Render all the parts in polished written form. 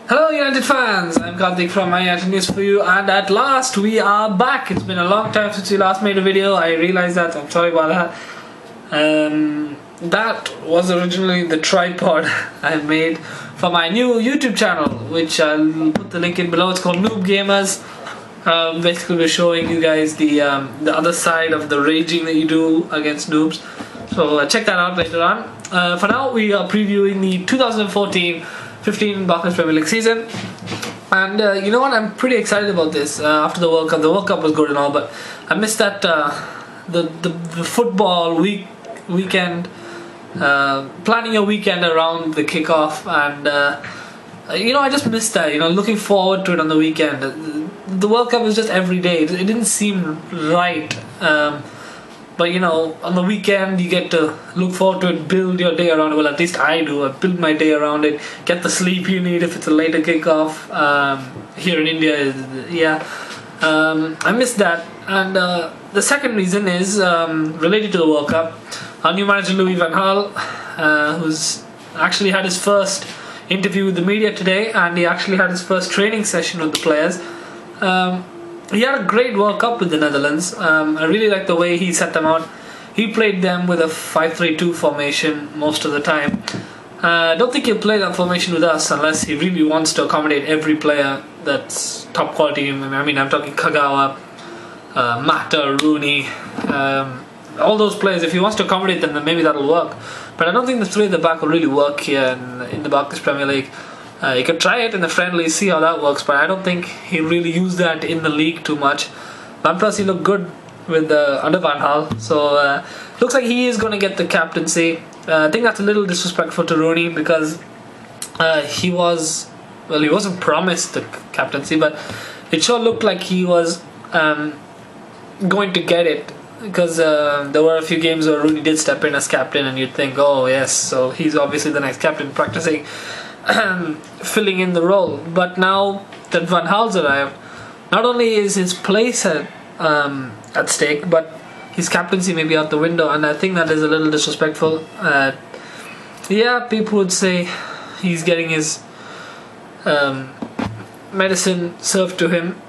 Hello United fans, I'm Karthik from My United News for you, and at last we are back. It's been a long time since we last made a video. I realise that, I'm sorry about that. That was originally the tripod I made for my new YouTube channel, which I'll put the link in below. It's called Noob Gamers. Basically we're showing you guys the other side of the raging that you do against noobs. So check that out later on. For now we are previewing the 2014-15 Barclays Premier League season, and you know what, I'm pretty excited about this. After the World Cup, was good and all, but I missed that the football weekend, planning a weekend around the kickoff, and you know, I just missed that. You know, looking forward to it on the weekend. The World Cup was just every day. It didn't seem right. But you know, on the weekend you get to look forward to it, build your day around it. Well, at least I do. I build my day around it, get the sleep you need if it's a later kickoff. Here in India, I missed that. And the second reason is related to the World Cup. Our new manager Louis van Gaal, who's actually had his first interview with the media today, and he actually had his first training session with the players. He had a great World Cup with the Netherlands. I really like the way he set them out. He played them with a 5-3-2 formation most of the time. I don't think he'll play that formation with us unless he really wants to accommodate every player that's top quality. I mean, I'm talking Kagawa, Mata, Rooney, all those players. If he wants to accommodate them, then maybe that'll work. But I don't think the three at the back will really work here in the Barclays Premier League. You could try it in the friendly, see how that works, but I don't think he'll really use that in the league too much. Van Persie looked good with under Van Gaal, so looks like he is going to get the captaincy. I think that's a little disrespectful to Rooney because he wasn't promised the captaincy, but it sure looked like he was going to get it, because there were a few games where Rooney did step in as captain, and you'd think, oh yes, so he's obviously the next captain, practicing filling in the role. But now that Van Gaal's arrived, not only is his place at stake, but his captaincy may be out the window, and I think that is a little disrespectful. Yeah, people would say he's getting his medicine served to him,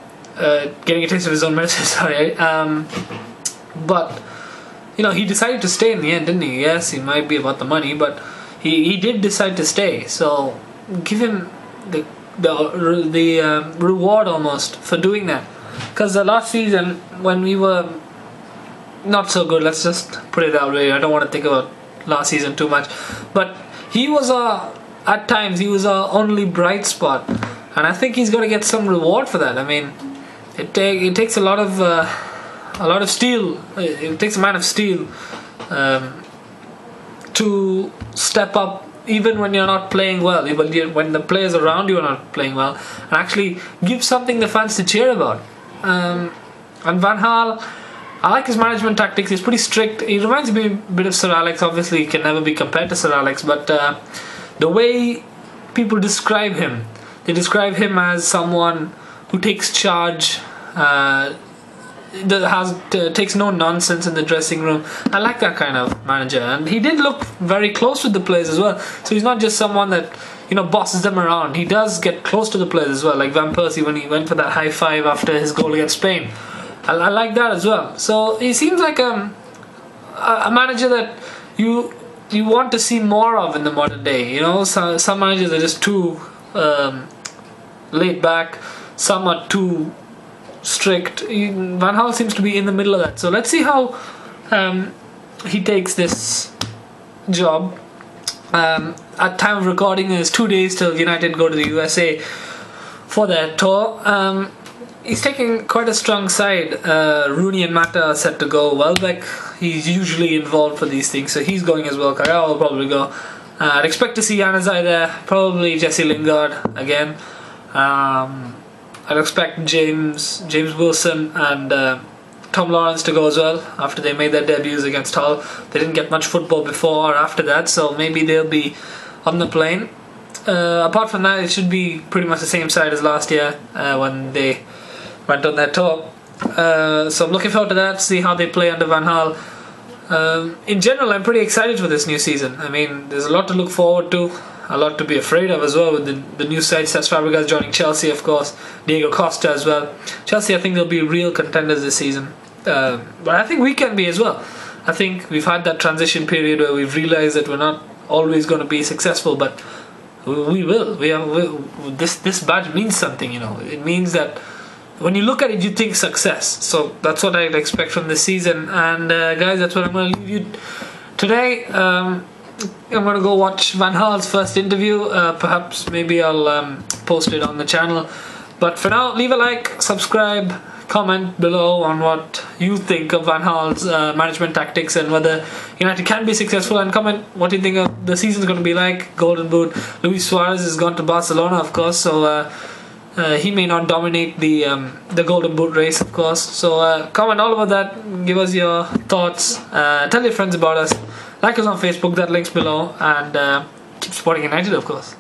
getting a taste of his own medicine, sorry. But you know, he decided to stay in the end, didn't he? Yes, he might be about the money, but he did decide to stay, so give him the reward almost for doing that. Because last season, when we were not so good, let's just put it that way, I don't want to think about last season too much, but he was at times he was our only bright spot, and I think he's going to get some reward for that. I mean, it takes a lot of steel. It takes a man of steel to step up even when you're not playing well, when the players around you are not playing well, and actually give something the fans to cheer about. And Van Gaal, I like his management tactics. He's pretty strict. He reminds me a bit of Sir Alex. Obviously he can never be compared to Sir Alex, but the way people describe him, they describe him as someone who takes charge, takes no nonsense in the dressing room. I like that kind of manager, and he did look very close with the players as well. So he's not just someone that, you know, bosses them around. He does get close to the players as well, like Van Persie when he went for that high five after his goal against Spain. I like that as well. So he seems like a manager that you want to see more of in the modern day. You know, some managers are just too laid back. Some are too strict. Van Gaal seems to be in the middle of that. So let's see how he takes this job. At time of recording, there's 2 days till United go to the USA for their tour. He's taking quite a strong side. Rooney and Mata are set to go. Welbeck, he's usually involved for these things, so he's going as well. Kagawa will probably go. I'd expect to see Januzaj there. Probably Jesse Lingard again. I'd expect James Wilson and Tom Lawrence to go as well after they made their debuts against Hull. They didn't get much football before or after that, so maybe they'll be on the plane. Apart from that, it should be pretty much the same side as last year when they went on their tour. So I'm looking forward to that, see how they play under Van Gaal. In general, I'm pretty excited for this new season. I mean, there's a lot to look forward to. a lot to be afraid of as well, with the new side. Cesc Fabregas joining Chelsea, of course, Diego Costa as well. Chelsea, I think they'll be real contenders this season, but I think we can be as well. I think we've had that transition period where we've realised that we're not always going to be successful, but we will. This badge means something, you know. It means that when you look at it, you think success. So that's what I'd expect from this season. And guys, that's what I'm going to leave you today. I'm going to go watch Van Gaal's first interview. Perhaps maybe I'll post it on the channel. But for now, leave a like, subscribe, comment below on what you think of Van Gaal's management tactics and whether United can be successful, and comment what you think of the season's going to be like. Golden Boot. Luis Suarez has gone to Barcelona, of course, so he may not dominate the Golden Boot race, of course. So comment all about that, give us your thoughts, tell your friends about us, like us on Facebook, that link's below, and keep supporting United, of course.